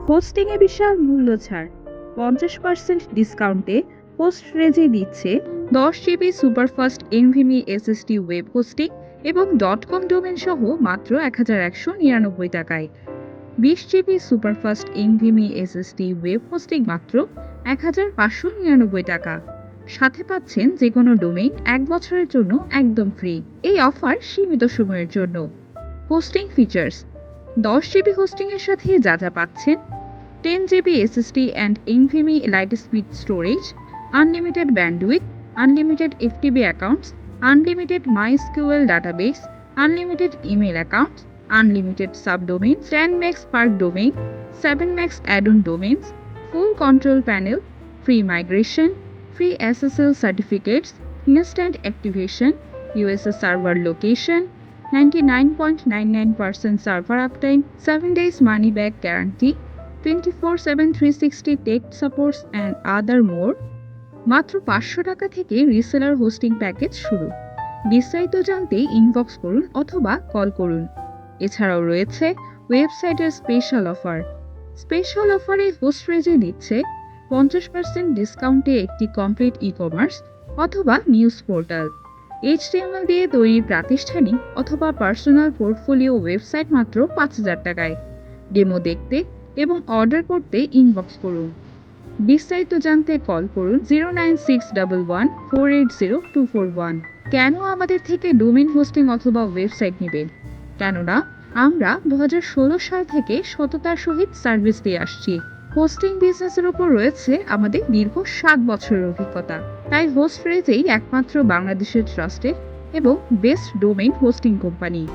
হোস্টিংয়ে বিশাল মূল্য ছাড়, 50% ডিসকাউন্টে হোস্ট রেজে দিচ্ছে 10 GB superfast NVMe SSD web hosting এবং .com ডোমেন সহ মাত্র 1199 টাকায়। 20 GB superfast NVMe SSD web hosting মাত্র 1599 টাকা। সাথে পাচ্ছেন যে কোনো ডোমেইন 1 বছরের জন্য একদম ফ্রি। এই অফার সীমিত সময়ের জন্য। হোস্টিং ফিচার্স: 10 জিবি হোস্টিংয়ের সাথে যা যা পাচ্ছেন: 10 GB SSD and NVMe Lightspeed storage, unlimited bandwidth, unlimited FTP accounts, unlimited MySQL database, unlimited email accounts, unlimited subdomains, 10 max per domain, 7 max add-on domains, full control panel, free migration, free SSL certificates, instant activation, USA server location, 99.99% server uptime, 7 days money back guarantee, 24/7 360 tech supports and other more। মাত্র 500 টাকা থেকে reseller hosting package শুরু। বিস্তারিত জানতে inbox করুন অথবা call করুন। এছাড়াও রয়েছে ওয়েবসাইটের স্পেশাল অফার। স্পেশাল অফারে হোস্ট রেজে দিচ্ছে 50% ডিসকাউন্টে একটি কমপ্লিট ই-কমার্স অথবা নিউজ পোর্টাল। HTML দিয়ে তৈরি প্রাতিষ্ঠানিক অথবা পার্সোনাল পোর্টফোলিও ওয়েবসাইট মাত্র 5000 টাকায়। ডেমো দেখতে এবং অর্ডার করতে ইনবক্স করুন। বিস্তারিত জানতে কল করুন 09611480241। কেন আমাদের থেকে ডোমেইন হোস্টিং অথবা ওয়েবসাইট নেবেন? কেননা আমরা 2016 সাল থেকে সততার সহিত সার্ভিস দিয়ে আসছি। হোস্টিং বিজনেসের উপর রয়েছে আমাদের দীর্ঘ 7 বছরের অভিজ্ঞতা। তাই হোস্ট রেজেই একমাত্র বাংলাদেশের ট্রাস্টেড এবং বেস্ট ডোমেইন হোস্টিং কোম্পানি।